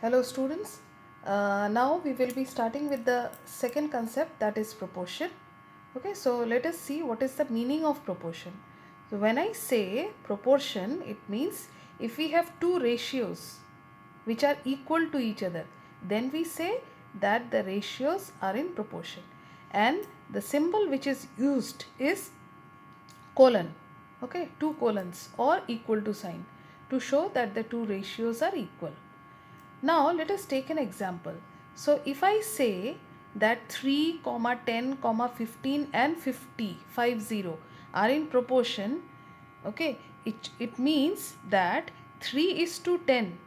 Hello students. Now we will be starting with the second concept, that is proportion. Okay, so let us see what is the meaning of proportion. So when I say proportion, it means if we have two ratios which are equal to each other, then we say that the ratios are in proportion. And the symbol which is used is colon. Okay, two colons or equal to sign to show that the two ratios are equal. Now let us take an example. So if I say that 3, 10, 15 and 50 are in proportion, okay, it means that 3 is to 10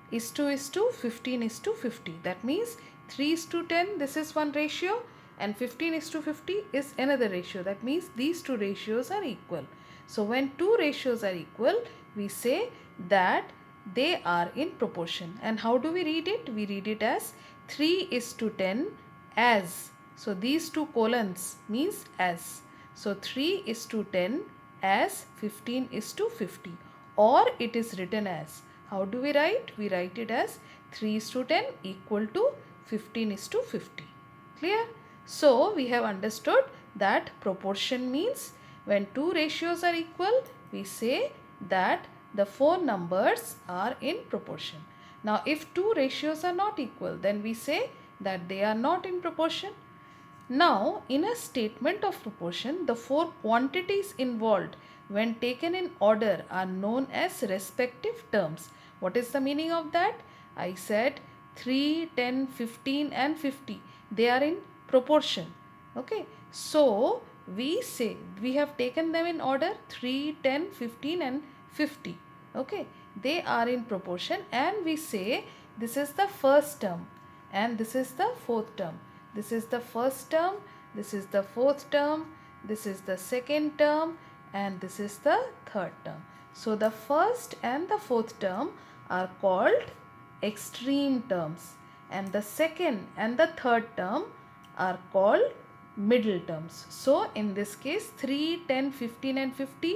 is to 15 is to 50. That means 3 is to 10, this is one ratio, and 15 is to 50 is another ratio. That means these two ratios are equal. So when two ratios are equal, we say that they are in proportion. And how do we read it? We read it as 3 is to 10 as. So these two colons means as. So 3 is to 10 as 15 is to 50, or it is written as, how do we write? We write it as 3 is to 10 equal to 15 is to 50. Clear? So we have understood that proportion means when two ratios are equal, we say that the four numbers are in proportion. Now if two ratios are not equal, then we say that they are not in proportion. Now, in a statement of proportion, the four quantities involved when taken in order are known as respective terms. What is the meaning of that? I said 3, 10, 15 and 50. They are in proportion. Okay. So, we say we have taken them in order 3, 10, 15 and 50. Okay. They are in proportion, and we say this is the first term and this is the fourth term. This is the first term, this is the fourth term, this is the second term, and this is the third term. So the first and the fourth term are called extreme terms, and the second and the third term are called middle terms. So in this case 3, 10, 15 and 50,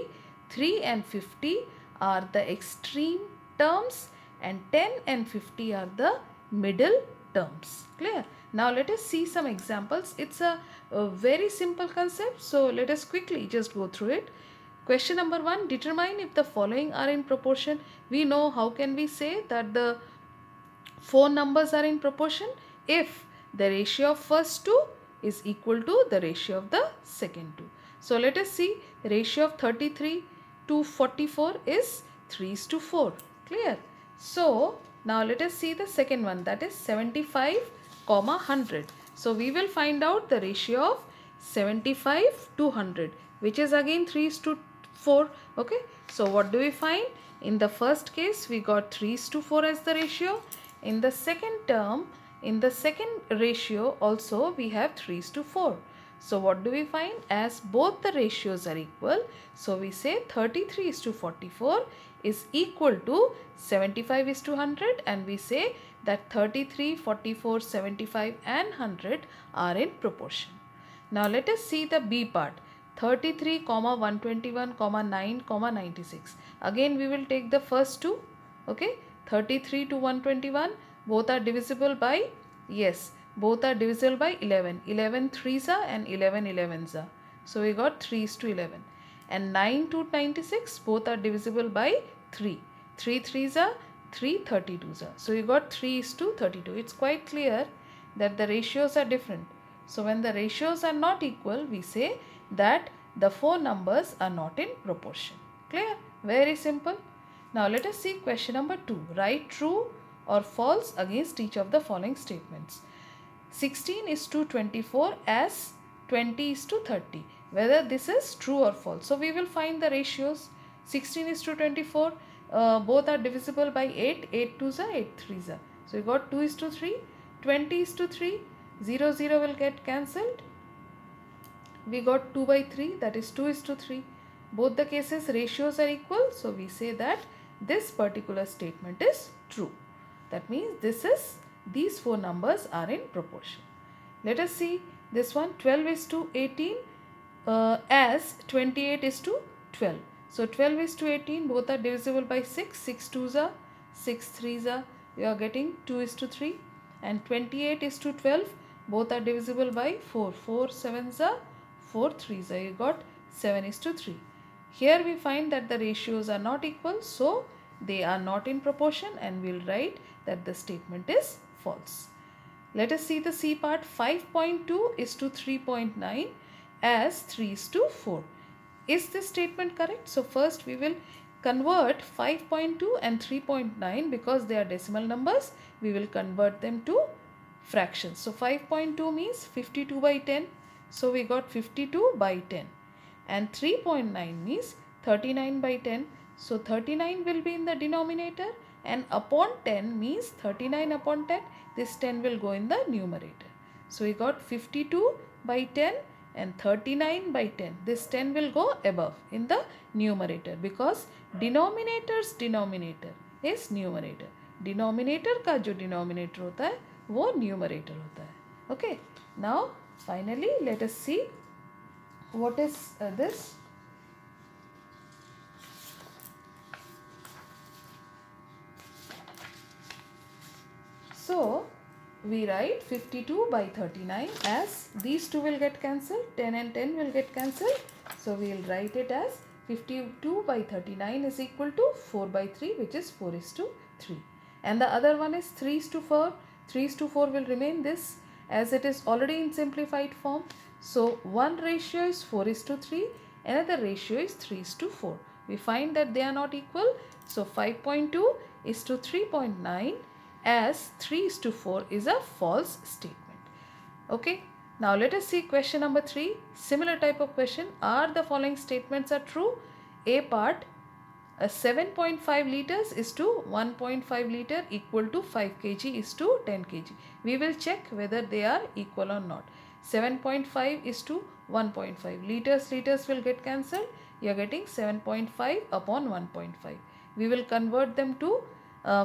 3 and 50 are the extreme terms and 10 and 50 are the middle terms. Clear? Now let us see some examples. It's a very simple concept, so let us quickly just go through it. Question number 1, determine if the following are in proportion. We know, how can we say that the four numbers are in proportion? If the ratio of first two is equal to the ratio of the second two. So let us see, ratio of 33 to 44 is 3 is to 4. Clear? So now let us see the second one, that is 75, 100. So we will find out the ratio of 75 to 100, which is again 3 is to 4. Okay. So what do we find? In the first case, we got 3 is to 4 as the ratio. In the second term, in the second ratio also we have 3 is to 4. So what do we find? As both the ratios are equal, so we say 33 is to 44 is equal to 75 is to 100, and we say that 33, 44, 75 and 100 are in proportion. Now let us see the B part. 33, 121, 9, 96. Again we will take the first two. Okay. 33 to 121, both are divisible by, yes, both are divisible by 11. 11 threes are and 11 11s are. So we got 3 is to 11. And 9 to 96, both are divisible by 3. 3 threes are, 3 32s are. So you got 3 is to 32. It's quite clear that the ratios are different. So when the ratios are not equal, we say that the four numbers are not in proportion. Clear? Very simple. Now let us see question number 2. Write true or false against each of the following statements. 16 is to 24 as 20 is to 30. Whether this is true or false. So we will find the ratios. 16 is to 24. Both are divisible by 8. 8 2s are, 8 3s are. So we got 2 is to 3. 20 is to 3. 0 0 will get cancelled. We got 2 by 3, that is 2 is to 3. Both the cases ratios are equal, so we say that this particular statement is true. That means these four numbers are in proportion. Let us see this one. 12 is to 18 as 28 is to 12. So 12 is to 18, both are divisible by 6. 6 2s are, 6 3s are. you are getting 2 is to 3, and 28 is to 12, both are divisible by 4. 4 sevens are 4 threes are, you got 7 is to 3. Here we find that the ratios are not equal, so they are not in proportion, and we'll write that the statement is false. Let us see the C part. 5.2 is to 3.9 as 3 is to 4. Is this statement correct? So first we will convert 5.2 and 3.9, because they are decimal numbers. We will convert them to fractions. So 5.2 means 52 by 10. So we got 52 by 10. And 3.9 means 39 by 10. So 39 will be in the denominator, and upon 10 means 39 upon 10. This 10 will go in the numerator. So we got 52 by 10 and 39 by 10. This 10 will go above in the numerator, because denominator's denominator is numerator. Denominator का जो denominator होता है वो numerator होता है. Okay. Now finally let us see what is this. So we write 52 by 39, as these two will get cancelled, 10 and 10 will get cancelled. So we will write it as 52 by 39 is equal to 4 by 3, which is 4 is to 3. And the other one is 3 is to 4. 3 is to 4 will remain this, as it is already in simplified form. So one ratio is 4 is to 3, another ratio is 3 is to 4. We find that they are not equal. So 5.2 is to 3.9 as 3 is to 4 is a false statement. Okay. Now let us see question number 3. Similar type of question. Are the following statements are true? A part, 7.5 liters is to 1.5 liter equal to 5 kg is to 10 kg. We will check whether they are equal or not. 7.5 is to 1.5. Liters will get cancelled. You are getting 7.5 upon 1.5. We will convert them to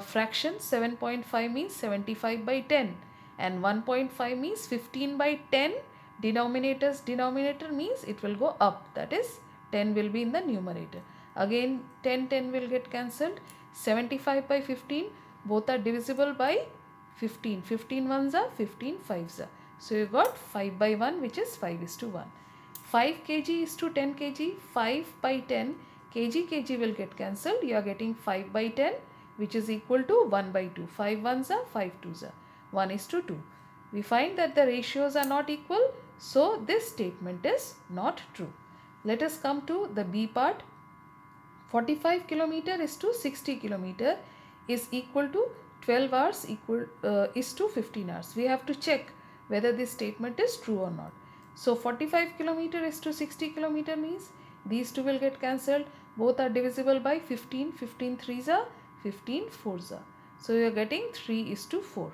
fraction. 7.5 means 75 by 10, and 1.5 means 15 by 10. Denominator means it will go up, that is 10 will be in the numerator. Again 10 will get cancelled. 75 by 15, both are divisible by 15. 15 ones are 15 fives are. So you got 5 by 1, which is 5 is to 1. 5 kg is to 10 kg. 5 by 10, kg will get cancelled. You are getting 5 by 10, which is equal to 1 by 2. 5 ones are 5 twos are. 1 is to 2. We find that the ratios are not equal, so this statement is not true. Let us come to the B part. 45 kilometer is to 60 kilometer is equal to 12 hours is to 15 hours. We have to check whether this statement is true or not. So 45 kilometer is to 60 kilometer means these two will get cancelled. Both are divisible by 15. 15 threes are, 15 fours are. So you are getting 3 is to 4.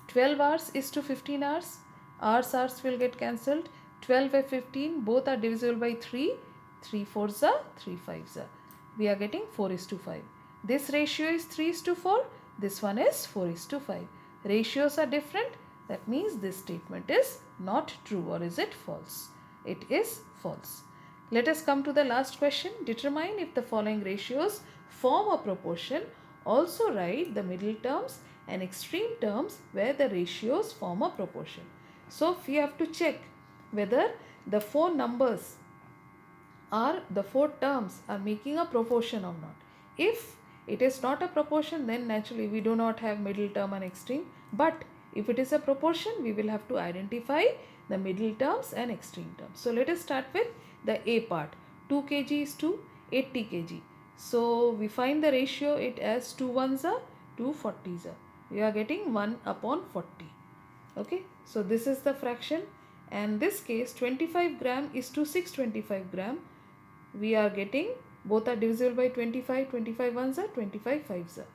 12 hours is to 15 hours. Hours will get cancelled. 12 by 15, both are divisible by 3. 3 fours are, 3 fives are. We are getting 4 is to 5. This ratio is 3 is to 4. This one is 4 is to 5. Ratios are different. That means this statement is not true, or is it false? It is false. Let us come to the last question. Determine if the following ratios form a proportion. Also write the middle terms and extreme terms where the ratios form a proportion. So we have to check whether the four numbers are, the four terms are making a proportion or not. If it is not a proportion, then naturally we do not have middle term and extreme. But if it is a proportion, we will have to identify the middle terms and extreme terms. So let us start with the A part. 2 kg is to 80 kg. So we find the ratio it as 2 ones are, 2 40s are. We are getting 1 upon 40. Okay. So this is the fraction. And this case 25 gram is to 625 gram. We are getting, both are divisible by 25. 25 ones are, 25 fives are.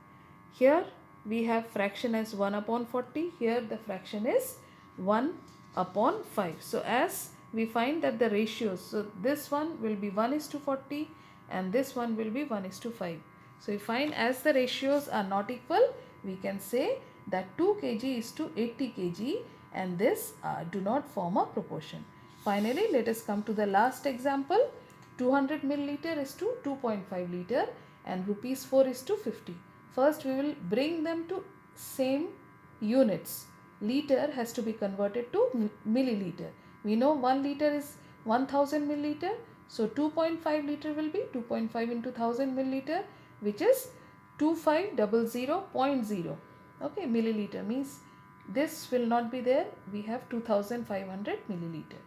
Here we have fraction as 1 upon 40. Here the fraction is 1 upon 5. So as we find that the ratios, so this one will be 1 is to 40 and this one will be 1 is to 5. So we find as the ratios are not equal, we can say that 2 kg is to 80 kg and this do not form a proportion. Finally, let us come to the last example. 200 milliliter is to 2.5 liter and rupees 4 is to 50. First we will bring them to same units. Liter has to be converted to milliliter. We know 1 liter is 1000 milliliter. So 2.5 liter will be 2.5 into 1000 milliliter, which is 2500.0. Okay, milliliter means this will not be there. We have 2500 milliliter.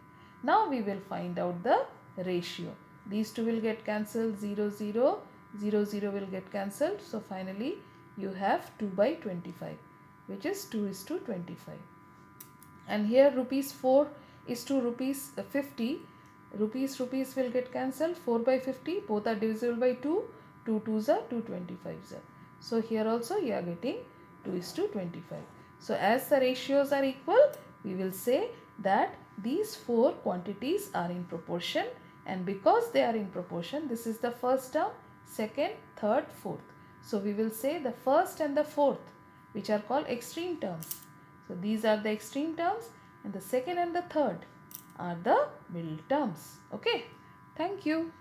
Now we will find out the ratio. These two will get cancelled, 0, 0, 0, 0 will get cancelled. So finally you have 2 by 25, which is 2 is to 25. And here rupees 4 is to rupees 50. Rupees will get cancelled. 4 by 50, both are divisible by 2. 2 2s are 2 25s are. So here also you are getting 2 is to 25. So as the ratios are equal, we will say that these four quantities are in proportion, and because they are in proportion, this is the first term, second, third, fourth. So we will say the first and the fourth, which are called extreme terms. So these are the extreme terms, and the second and the third are the middle terms. Okay. Thank you.